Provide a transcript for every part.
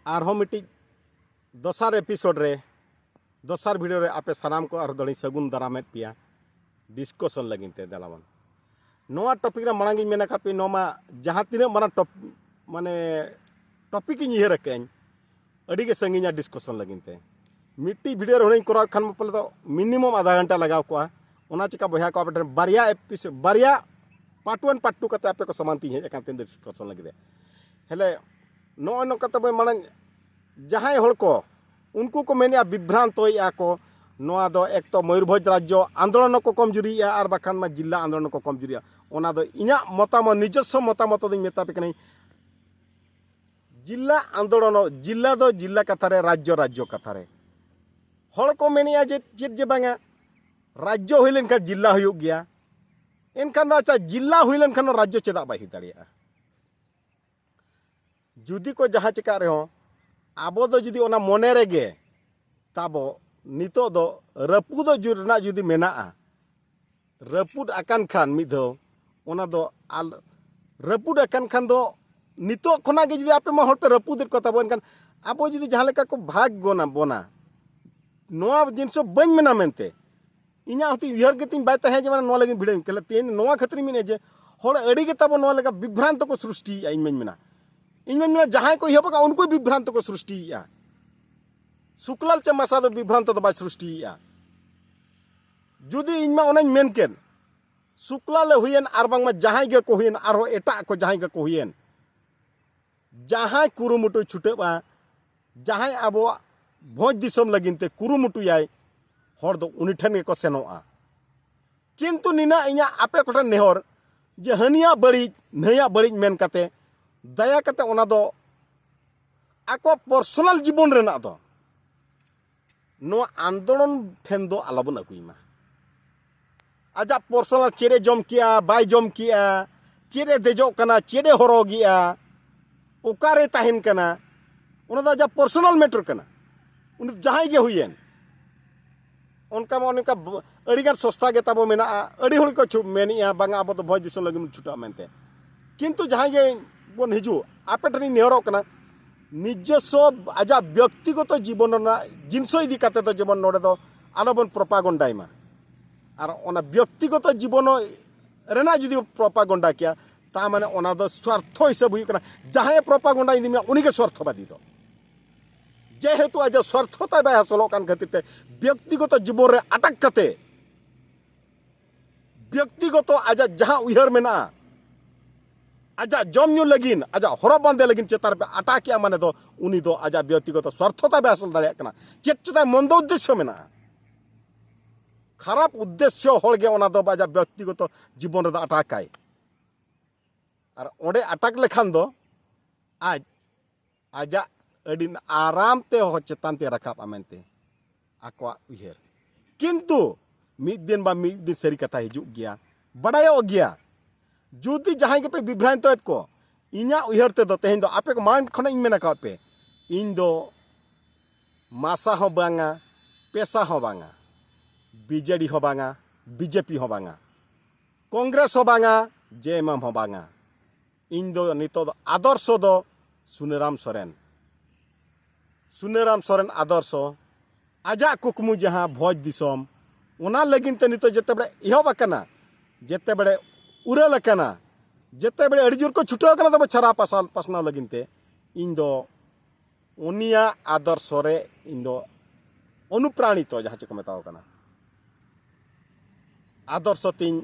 आरहों मिट्टी दोसार एपिसोड रे दोसार वीडियो रे आपे सानाम को आर दड़ी सगुन दारामेट पिया डिस्कशन लगिन ते दलावन नोआ टॉपिक रे मांगी मेना कापी नोमा जहां तीना माना टॉप माने टॉपिक इन यह रखें अड़ी के संगीना डिस्कशन लगिन ते मिट्टी वीडियो रे होने कोरा खान पहले तो मिनिमम आधा घंटा लगाव को ओना चिका बया को आपे बारिया एपिसोड बारिया पार्ट 1 पार्ट 2 कते आपे को समानती है एकान ते डिस्कशन लगिदे हेले नो नो कते बे माने जहां हड़ को उनको को मेनिया विभ्रांत होइया को नोआ दो एक तो मयूरभंज राज्य आंदोलन को कमजोरिया और बाखान मा जिला आंदोलन को कमजोरिया ओना दो इना मतामत निजस्व मतामत दो मेता पे कनै जिला आंदोलन जिला दो जिला कथा रे राज्य राज्य कथा रे हड़ को मेनिया जे चेत जे बांगा राज्य हुइलेन का जिला हुयुग गया एनखान अच्छा जिला हुइलेन खान राज्य चेदा बाय दाड़िया जुदी को जहां चिका रे हो आबो दो जुदी ओना मोने रेगे ताबो नितो दो रपुद जुरना जुदी मेना रपुद अकान खान मिधो ओना दो आल रपुद अकान खान दो नितो खना गे जुदी आपे मा हर पे रपुद को ताबो एनखान आबो जुदी जहां लेका को भाग गोना बोना नोआ जिनसो बन मेना मेनते इना हती उहर गेतिन बाय तहे जे माने नोआ लगिन भिड़े केले तेन नोआ खतरी मिने जे हर अड़ी गे ताबो नोआ लेका विभ्रांत को सृष्टि इन मेना इन जहां को हिबका उनको विभ्रांत को सृष्टि शुक्लाल चमासा दो विभ्रांत दो बा सृष्टि जुदी इनमा ओना मेन केन शुक्लाल हुयन आर बांगमा जहां गे को हुयन आरो एटा को जहां गे को हुयन जहां कुरुमुटु छुटेबा जहां आबो भोज दिसम लगिनते कुरुमुटु याय हर दो उनी ठन गे को सेनोआ किंतु निना इना आपे कोठन नेहर जे हनिया बड़ी नया बड़ी मेन काते दया कते ओना दो आको पर्सनल जीवन रेना दो नो आंदोलन ठेन दो आलाबन अगुइमा आजा पर्सनल चेरे जम किया बाय जम किया चेरे देजो कना चेरे हरो गिया ओकारे ताहिन कना ओना दो आजा पर्सनल मैटर कना उन जहां गे हुयेन उनका उनका अड़ीगान सस्ता गे ताबो मेना अड़ी हड़ को मेनिया बांगा आबो दो भोज दिसम लगिन छुटा मेनते किंतु जहां गे बन हिजू आपे ठनी नेहरो कना निजस्व आजा व्यक्तिगत जीवन जिनस इदी काते तो जेमन नोडे दो आलोबन प्रोपागंडाइमा और ओना व्यक्तिगत जीवन रेना जुदी प्रोपागंडा किया ता माने ओना दो स्वार्थ हिसाब हुई कना जहां प्रोपागंडा इदी में उनी के स्वार्थवादी दो जेहेतु आजा स्वार्थता बाय हासलो कान खातिर व्यक्तिगत जीवन रे अटक कते व्यक्तिगत आजा जहां उहर मेना आजा जमू लगिन आजा हर बांधे लगिन चेतार पे अटाकिया माने दो उनी दो आजा व्यक्तिगत स्वार्थता बे हासिल दाड़िया कना चेत चेता मंद उद्देश्य मेना खराब उद्देश्य हड़गे ओना दो आजा व्यक्तिगत जीवन रे दो अटाकाय और ओंडे अटक लेखान दो आज आजा अड़ी आराम ते हो चेतान ते रखाब आमेनते आकोआ उहर किंतु मिद दिन बा मिद दिन सरी कथा हिजुग गया बड़ायो गया जुदी जहां के पे विभ्रांत को इना उहर ते दो तेहन दो आपे को मान खन इन मेना का पे इन दो मासा हो बांगा पेशा हो बांगा बीजेडी हो बांगा बीजेपी हो बांगा कांग्रेस हो बांगा जेएमएम हो बांगा इन दो नितो दो आदर्श दो सुनेराम सोरेन आदर्श आजा कुकमु जहां भोज दिसम ओना लगिन ते नितो जते बड़े इहो बकना जते बड़े उरल कना जते बड़े अड़ी जोर को छुटाव कना तब छरा पासना लगिनते इन दो उनिया आदर्श रे इन दो अनुप्राणित जहां चको मेताव कना आदर्श तीन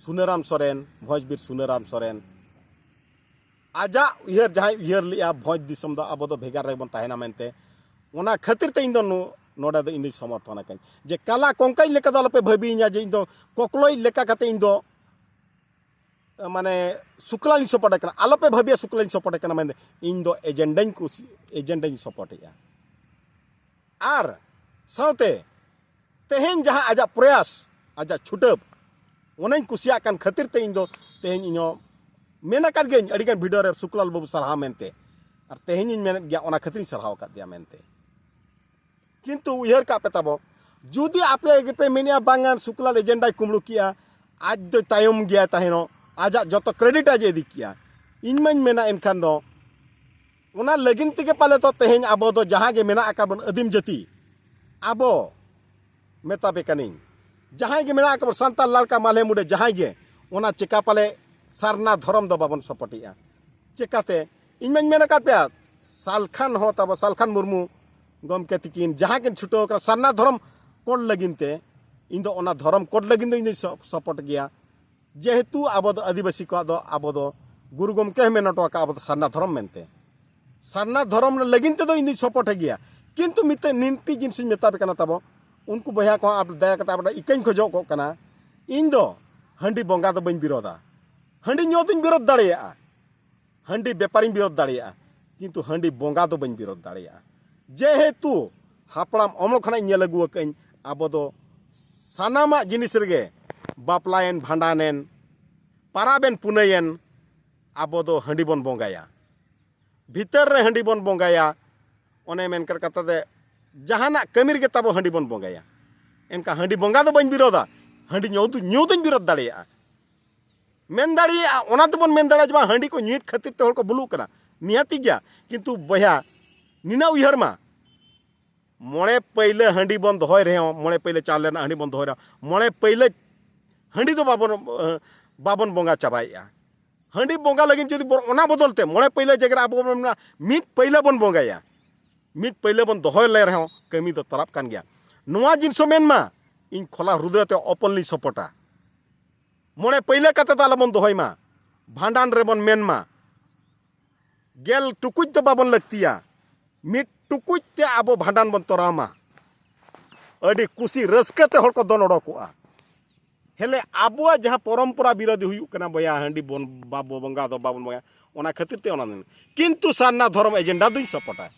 सुनेराम सोरेन भोजबीर सुनेराम सोरेन आजा उहर जहां उहर लिया भोज दिसम दो आबो दो भेगार रे बन ताहेना मेनते ओना खातिर ते इन दो नोडा दो इन दो समर्थन कन जे काला कोंकाई लेका दो पे भाबी냐 जे इन दो कोकलोई लेका कते इन दो माने शुक्लानी सपोर्ट करना आलोपे भाबिया शुक्लानी सपोर्ट करना मैं इन दो एजेंडाई सपोर्ट आर साउते तेहेन जहां आजा प्रयास आजा छुटब ओनाई कुसिया कान खातिर ते इन दो तेहेन इनो मेना कर गे अड़ीगान वीडियो रे शुक्लाल बाबू सरहा मेनते और तेहेन इन मेन गया ओना खातिर सरहाव का दिया मेनते किंतु उहर का पेताबो जुदी आपे पे मेनिया बांगान शुक्लाल एजेंडाई कुमड़ू किया आज दो तायम गया ताहेनो आजा जो तो क्रेडिट आज इदी किया इन मन मेना इनखान दो उना लगिन तेगे पाले तो तेहेन आबो दो जहाँ गे मेना आकाबन आदिम जाति आबो मेता बेकानी जहाँ गे मेना आकाबन सांताल लालका माले मुडे जहाँ गे उना चिका पाले सारना धर्म दो बाबन सपोर्टिया चिकाते इनमें मेना का पे सालखान हो तब सालखान मुर्मू गमके तिकिन जहाँ के छुटो कर सारना धर्म कोड लगिनते इन दो ओना धर्म कोड लगिन दो इन सपोर्ट गया जेहेतु आबो दो आदिवासी को दो आबो दो गुरु गमके मेनटो का आबो दो सारना धर्म मेनते सारना धर्म लगिन ते दो इन सपोर्ट गया किंतु मिते निंटी जिनस मेता पे कना तबो उनको बया को आप दया कता आप इकन खोजो को कना इन दो हंडी बोंगा दो बइन विरोधा हंडी न्यो दिन विरोध दाड़िया हंडी व्यापारी विरोध दाड़िया किंतु हंडी बोंगा दो बइन विरोध दाड़िया जेहेतु हापड़ाम अमल खना नेल अगु कइन आबो दो सानामा जिनिस रेगे बापलायन भांडानेन पाराबेन पुनयन आबो दो हंडी बन बोंगाया भीतर रे हंडी बन बोंगाया ओने मेनकर कथा दे जहाना कमीर के तबो हंडी बन बोंगाया एनका हंडी बोंगा दो बइन विरोधा हंडी न्यो दिन विरोध दाड़िया मेन दाड़िया ओना तो बन मेन दाड़ा जबा हंडी को नीट खातिर ते को बुलू कना नियाती गया किंतु बया निना उयहर मा मोड़े पहले हंडी बन दोहय रहे मोड़े पहले चावल ना हंडी बन दोहय रहे मोड़े पहले हंडी दो बाबन बोंगा चाबाया हंडी बोंगा लगिन जदि ओना बदलते मोड़े पहले जगह अब मीट पहले बन बोंगाया मीट पहले बन दोहय ले रहे कमी दो तरफ कान गया नोआ जिनसो मेन मा इन खोला हृदय ते ओपनली सपोर्टा मोड़े पहले कते ताला बन दोहय मा भांडान रे बन मेन मा गेल टुकुज तो बाबन लगतिया मीट टुकुज ते आबो भांडान बन तोरामा अडी कुसी रस्के ते हर को दोन ओडकोआ हेले आबो जहां परंपरा विरोधी हुयु कना बया हंडी बन बाबो बंगा दो बाबन बंगा ओना खातिर ते ओना किंतु सारना धर्म एजेंडा दुई सपोर्टा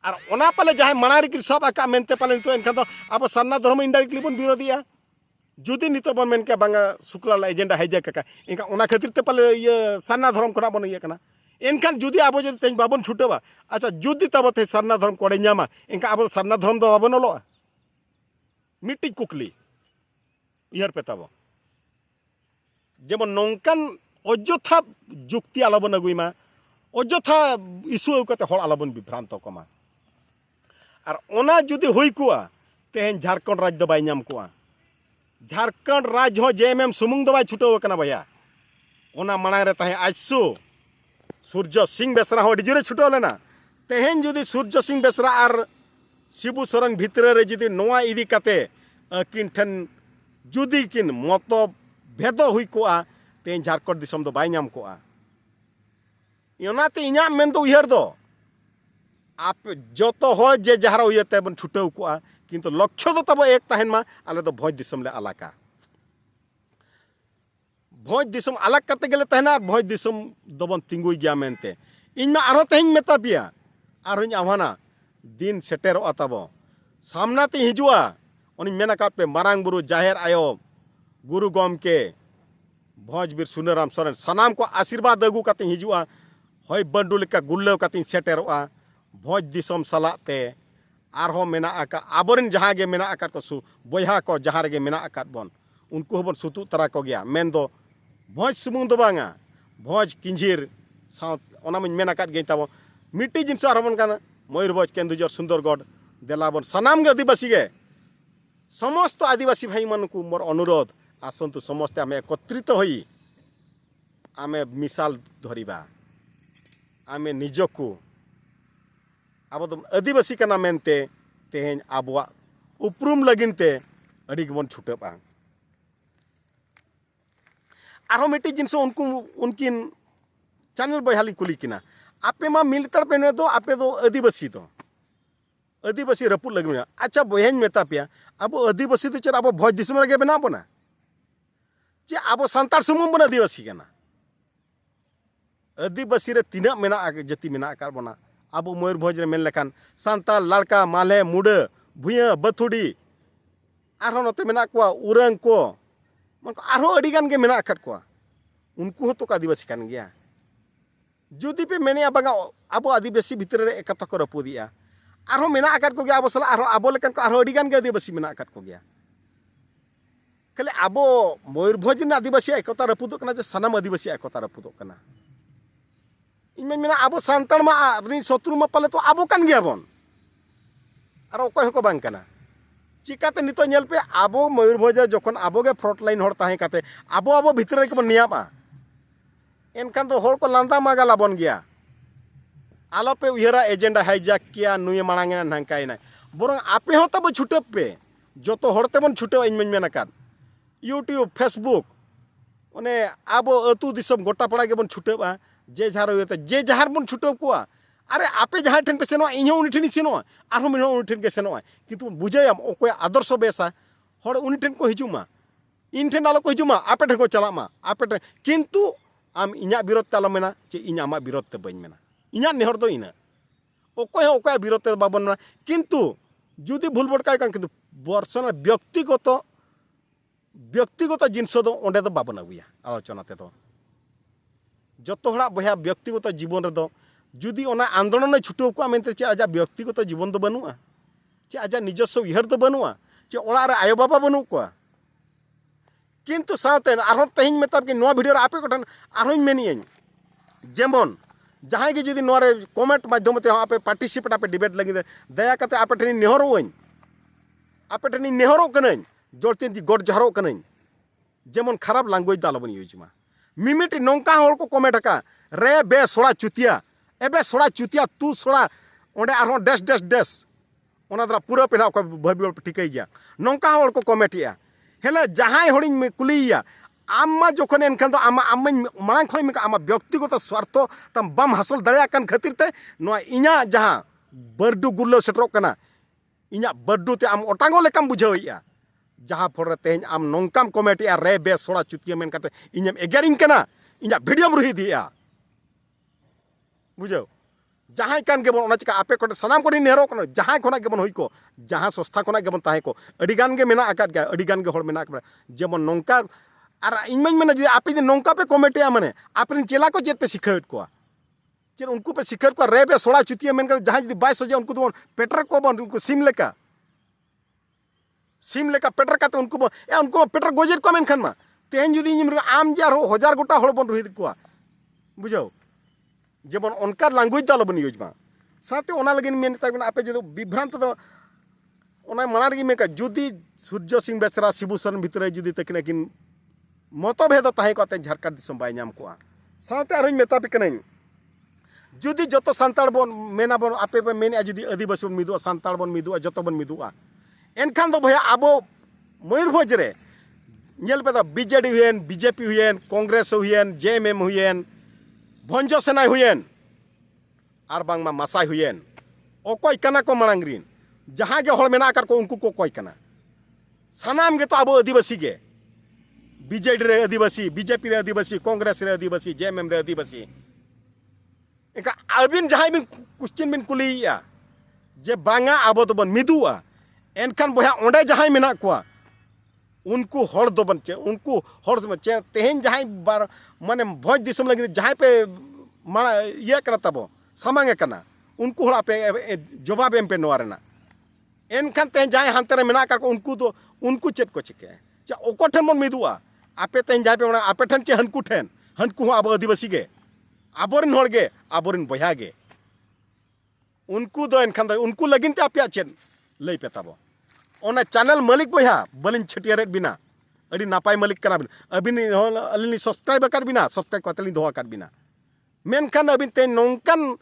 और ओना पाले जहां मनारी कि सब आका मेनते पाले तो एनखा दो आबो सारना धर्म इनडायरेक्टली बन विरोधिया जुदी नितो बन मेन के बांगा शुक्ला एजेंडा हाइजैक का इनका ओना खातिर ते पाले ये सारना धर्म करा बन ये कना एनखान जुदी आबो जदि तेज बाबन छुटवा अच्छा जुदी तब थे सारना धर्म कोड़े नामा इनका आबो सारना धर्म दो बाबन लो मिट्टी कुकली इहर पे तब जेमन नौकान अजथा जुक्ति आलबन अगुमा अजथा इस्यू कते हर आलबन विभ्रांत कमा और ओना जुदी हुई कुआ तेहन झारखंड राज्य दो बाय नाम कुआ झारखंड राज्य हो जेएमएम सुमुंग दो बाय छुटो कना भैया ओना मना रे ताहे आजसु सूर्य सिंह बेसरा हो डिजरे छुटो लेना तेहन जुदी सूर्य सिंह बेसरा और शिबू सोरेन भितर रे जुदी नोआ इदी काते किन ठन जुदी किन मतो भेदो हुई कोआ तेहन झारखंड दिसम दो बाय नाम कोआ योनाते इना मेन दो उयहर दो आप जोतो हो जे जहारा उयते बन छुटो कोआ किंतु लक्ष्य दो तब एक तहन मा आले दो भोज दिसम ले आलाका भोज दिसम अलग कते गेले तहना भोज दिसम दोबन तिंगुई गया मेनते इनमा आरो तेहन मेता पिया आरोñ आवाना दिन सेटेरो अताबो सामना ते हिजुआ उनी मेना का पे मारांग बुरु जाहेर आयो गुरु गमके भोज बीर सुनराम सोरेन सनाम को आशीर्वाद अगु कते हिजुआ होय बंडू लेका गुल्लो कते सेटेरोआ भोज दिसम सलाते आरहो मेना आका आबोरिन जहां गे मेना आका को सु बोया को जहां गे मेना आका बन उनको हबन सुतु तरा को गया मेन दो भोज सुमुंग दो बांगा भोज किंझिर साउथ ओना मन मेना काट गे ताबो मिट्टी जिनस आरबन काना मयूरभंज केन्दुझर सुंदरगढ़ देलाबन सनाम गे आदिवासी गे समस्त आदिवासी भाई मन को मोर अनुरोध आसंतु समस्त आमे एकत्रित होई आमे मिसाल धरिबा आमे निजको आबो दो आदिवासी कना मेनते तेहेन आबोआ उपरुम लगिनते अड़ी गबन छुटबा आरो मिट्टी जिनस उनको उनकिन चैनल बहाली कुली किना आपे मा मिलतड़ पे ने दो आपे दो आदिवासी रपुर लगे अच्छा बहन मेता पे अब आदिवासी तो चल अब भोज दिसम रे बना बना चे अब संतार सुमुम बन आदिवासी कना आदिवासी रे तीना मेना जाति मेना आकार बना अब मयूरभंज रे मेन लेखान सांताल लाड़का माले मुडे भुया बथुड़ी आरो नते मेना को उरंग को मन आरो अडिगान गे मेना आकाट को उनको तो आदिवासी कान गया जुदी पे मेने बांगा अब आदिवासी भितर रे एकता को रपुदिया आरो मेना आकाट को गया अब सला आरो आबो लेकान को आरो अडिगान गे आदिवासी मेना आकाट को गया खाली आबो मयूरभंज ने आदिवासी एकता रपुदो कना जे सनाम आदिवासी एकता रपुदो कना इन मेना अब सानताड़ मा शत्रु मा पाले तो अब कान गया बन और अकय हको बांग कना चिकाते नितो नेल पे अब मयूरभंज जखन अब गे फ्रंटलाइन हर ताहे काते अब भितर रे बन नियामा एनखान तो हर को लांदा मागाला बन गया आलो पे उहरा एजेंडा हाईजैक किया नुए मांगे नांकायना बरং आपे हो तब छुटब पे जो तो हरते बन छुटब इन मेन आकाद यूट्यूब फेसबुक ओने अब अतु दिसम गोटा पड़ा के बन छुटबा जे झार होते जे जहार बन छुटब को अरे आपे जहाँ ठेन पे सेनोआ इन उनी ठेन सेनोआ आरो मिनो उनी ठेन के सेनोआ किंतु बुझायाम ओकोय आदर्श बेसा हर उनी ठेन को हिजुमा इन ठेन आलो को हिजुमा आपे ठेन को चलामा आपे ठेन किंतु आम इना विरोध ते आलो मेना चे इन आमा विरोध ते बइन मेना इना नेहर दो इना ओकोय ओकोय विरोध ते बाबन मेना किंतु जुदी भूल भटकाय कान किंतु पर्सनल व्यक्तिगत जिनिस दो ओंडे दो बाबन अगुया आलोचना ते दो जतो हड़ा बया व्यक्तिगत जीवन रे दो जुदी ओना आंदोलन छुटो को मेनते चे आजा व्यक्तिगत जीवन दो बनुआ चे आजा निजस्व उहर दो बनुआ चे ओड़ा रे आयो बाबा बनु को किंतु साथे आरो तेहिन मेताब कि नो वीडियो रे आपे कोठन आरो मेनियन जेमन जहां के जुदी नो रे कमेंट माध्यम ते आपे पार्टिसिपेट आपे डिबेट लगी दया कते आपे ठनी नेहरोइन आपे ठनी नेहरो कनन जोरतीन दी गोड जहरो कनन जेमन खराब लैंग्वेज दालो बन यूजमा मिमिटी नौका हर को कमेंट का रे बे सोड़ा चुतिया एबे सोड़ा चुतिया तू सोड़ा ओंडे आरो डेस डेस डेस ओना द्रा पूरा पेना को भाबी ठिकै गया नौका हर को कमेंटिया हेले जहां हड़िन कुलिया आमा जोखन एनखान तो आमा आमा मांग खय में आमा व्यक्तिगत स्वार्थ तम बम हासिल दड़िया कान खातिर ते नो इना जहां बरडू गुल्लो सेटरो कना इना बरडू ते आम ओटांगो लेकाम बुझावइया जहां फर तेहन आम नौकाम कमेटिया रे बे सोड़ा चुतिया मेन काते इनम एगेरिंग कना इना वीडियो रुहि दिया बुझो जहां कान के बन चिका आपे को सनाम को नेहरो कना जहां खना के बन होई को जहां संस्था खना के बन ताहे को अडी गान के मेना आकाद गया अडी गान के हर मेना आकाद जेमन नौका और इन मेना जे आपे जे नौका पे कमेटिया माने आपन चेला को जेत पे सिखावत को चे उनको पे सिखावत को रे बे सोड़ा चुतिया मेन का जहां जदी 22 सजे उनको तो पेटर को बन उनको सिम लेका पेटर काते उनको पेटर गोजेर को मेन खान मा तेहन जुदी आम जार हो हजार गोटा हड़ बन रुहिद को बुझाओ जेबन अनकार लैंग्वेज दालो बन यूज मा साथे ओना लगिन मेन ताबन आपे जो विभ्रांत दो ओना माना रगी मेका जुदी सूर्य सिंह बेसरा शिबू सरन भितरे जुदी तकिन किन मतभेद ताहे कोते झारखंड दिसम बाय नाम को साथे आरो मेता पे कनै जुदी जतो सांताड़ बन मेना बन आपे पे मेन जुदी आदिवासी बन मिदुआ सांताड़ बन मिदुआ जतो बन मिदुआ एनखान दो भैया अब मयूरभंज रे नेल पे BJD when BJP when Congress when JMM when Bhanja सेना हुएन आर बांगमा मासाय हुएन अकय कना को मांगरिन जहां गे हड़ मेना कर को उनको को कोय कना सानाम गे तो अब आदिवासी गे बीजेडी रे आदिवासी बीजेपी रे आदिवासी कांग्रेस रे आदिवासी जेएमएम रे आदिवासी एका अबिन जहां बिन क्वेश्चन बिन कुलिया जे बांगा अब तो बन मिदुआ एनखान बया ओंडे जहां मेना को उनको हड़ दो बन चे उनको हड़ चे तेहन जहां बार माने भोज दिसम लगे जहां पे माना ये करा तबो सामांगे कना उनको हड़ा पे जवाब एम पे नोरेना एनखान तेहन जहां हांते रे मेना कर को उनको तो उनको चेत को चिके चे ओको ठन मन मिदुआ आपे तेहन जहां पे आपे ठन चे हनकु अब आदिवासी गे आबोरिन हड़ गे आबोरिन बया गे उनको दो एनखान दो उनको लगिन ते आपे चेत लई पे तबो ओना चैनल मालिक बया बलिन छटियारेट बिना अड़ी नापाय मालिक कना बिन अबिन अलिनी सब्सक्राइब कर बिना सब्सक्राइब कतलिन दोहा कर बिना मेनखान अबिन ते नौकान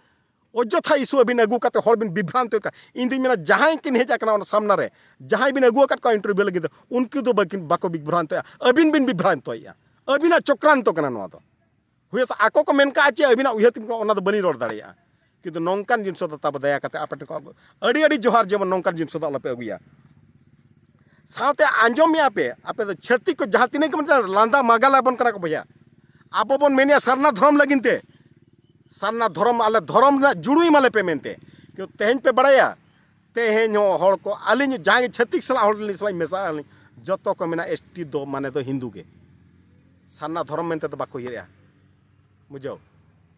अजथा इशू अबिन अगु काते हड़ बिन विभ्रांत का इन दिन मेना जहां किन हेज कना ओना सामना रे जहां बिन अगु काट को इंटरव्यू लगी उनको दो बाको विभ्रांत अबिन बिन विभ्रांत अबिना चक्रांत कना नवा दो हुए तो आको को मेनका आचे अबिना उयहतिम को ओना दो बनी रोड दाड़िया किंतु नौकान जिनसो दो तब दया काते आपे को अड़ी अड़ी जोहार जेमन नौकान जिनसो दो अलपे अगुया साथे आंजोम पे आपे तो छत्ती को जहाँ तीन के लांदा मागाला बन करा को भैया आप बन मेनिया सरना धर्म लगिनते सरना धर्म आले धर्म ना जुड़ुई माले पे मेनते क्यों तेहन पे बड़ाया तेहन हड़ को आलिन जहाँ छत्तीक सला हड़ सला मेसा जतो को मेना एसटी दो माने तो हिंदू के सरना धर्म मेनते तो बाको हिरिया बुझो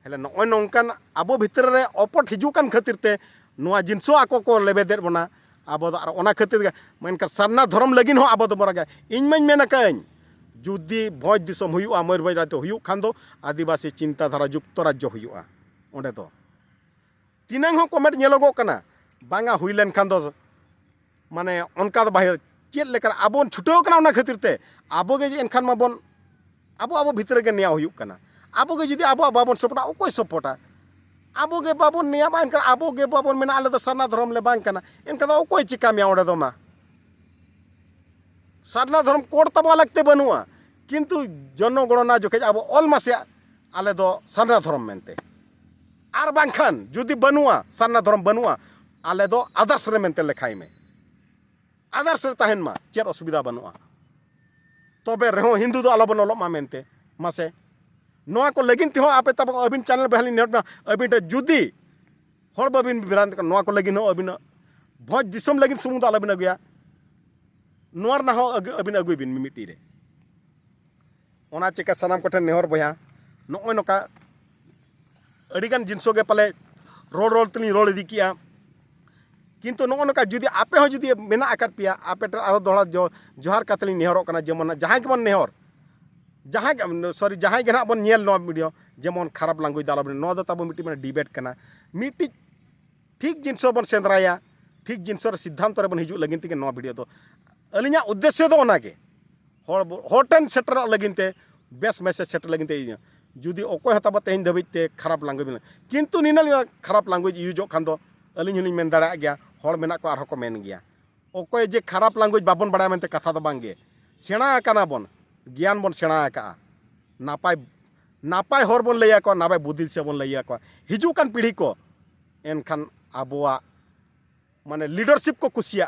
हेले नय नौकान अब भितर रे अपट हिजुकान खातिर ते नोआ जिनसो आको को लेबेदेर बना अब ओना खातिर मेनकर सरना धर्म लगिन हो अब बरा इन मन मेना कहीं जुदी भोज दिसम हुआ मयूरभंज राज्य हुई खान दो आदिवासी चिंताधारा युक्त राज्य हुआ onde do tinang ho comment nyelogo kana banga huilen khan do mane onka do bahir chet lekar abon chuteo kana ona khatir te abo ge enkhan mabon abo bhitre ge niya huyuk kana abo ge judi abo babon sopota okoi sopota abo ge babon niya ma enkhan abo ge babon mena ale do sarna dhorom le bang kana enkhan do okoi chika miya onde do ma sarna dhorom code tabo lagte banua किंतु जनगणना जोखे अब all मासे आले दो सारना धर्म मेनते are बांखान जुदी बनुआ सारना धर्म बनुआ आले दो आदर्श रे मेनते लेखाई में आदर्श रे ताहेन मा चेर असुविधा बनुआ तबे रेहो हिंदू दो आलो बनलो मा मेनते मासे नोआ को लगिन तिहो आपे तब अबिन चैनल बहली नेटना अबिन जुदी हर बबिन बिरांत का नोआ को लगिन हो अबिन भोज दिसम लगिन सुमुं दो अबिन अगुया नोर ना हो अबिन अगुय बिन मिमिटी रे ओना चिका सनाम कोठे नेहर बया नोय नोका अडिगान जिनसो गे पाले रोड रोड तली रोड इदी किया किंतु नोय नोका जुदी आपे हो जुदी मेना आकार पिया आपे आरो दोड़ा जो जोहार कातली नेहरो कना जेमन जहां के बन नेहर जहां सॉरी जहां के ना बन नेल नो वीडियो जेमन खराब लैंग्वेज दाला नो दो तब मिटी में डिबेट कना मिटी ठीक जिनसो बन सेंद्राया ठीक जिनसो रे सिद्धांत रे बन हिजु लगिन तिके नो वीडियो तो अलिया उद्देश्य दो ओना के होटन सेटर लगिनते बेस मैसेज सेटर लगिनते जुदी ओको हताब तेहन धबिते खराब लैंग्वेज किंतु निनल खराब लैंग्वेज यूजो खान दो अलिन हलिन मेन दाड़ा गया हर मेना को आरो को मेन गया ओको जे खराब लैंग्वेज बाबन बड़ा मेनते कथा दो बांगे सेणा आकाना बन ज्ञान बन सेणा आका नापाय नापाय हर बन लैया को नापाय बुद्धि से बन लैया को हिजु कान पीढ़ी को एनखान आबोआ माने लीडरशिप को कुसिया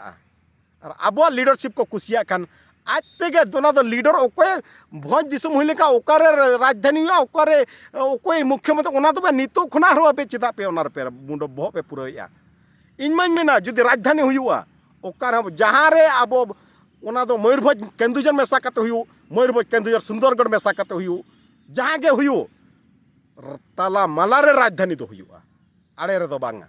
और आबोआ लीडरशिप को कुसिया खान आज तेगे दोना दो लीडर ओकोय भोज दिसम हुई लेका ओकारे राजधानी ओकारे ओकोय मुख्यमंत्री ओना तो नितो खुना हरो पे चिदा पे ओनार पे मुंडो बहो पे पुरैया इनमाइन मेना जुदी राजधानी हुयुआ ओकार जहां रे आबो ओना दो मयूरभंज केंदुझर मेसा काते हुयु मयूरभंज केंदुझर सुंदरगढ़ मेसा काते हुयु जहां गे हुयु ताला माला रे राजधानी दो हुयुआ आड़े रे दो बांगा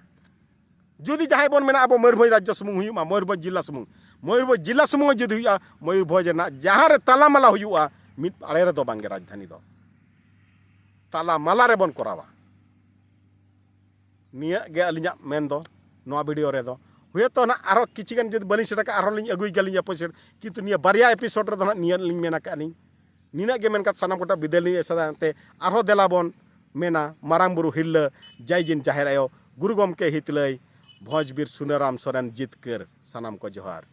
जुदी जहां बन मेना आबो मयूरभंज राज्य समूह हुयुमा मयूरभंज जिला समूह मयूरभंज जिला समूह जुदी हुआ मयूरभंज ना जहां रे ताला माला हुयुआ मिट आड़े रे दो बांगे राजधानी दो ताला माला रे बन करावा निया गे अलिया मेन दो नोआ वीडियो रे दो हुए तो ना आरो किचिगन जुदी बलिन सेटा का आरो लिन अगुई गलिन एपिसोड किंतु निया बारिया एपिसोड रे दो ना निया लिन मेना का लिन निना गे मेन का सनाम कोटा बिदेली एसादाते आरो देलाबन मेना मारांग बुरु हिल्ला जयजिन जाहेर आयो गुरु गोमके हितलय भोजबीर सुनाराम सोरेन जितकर सनाम को जोहार।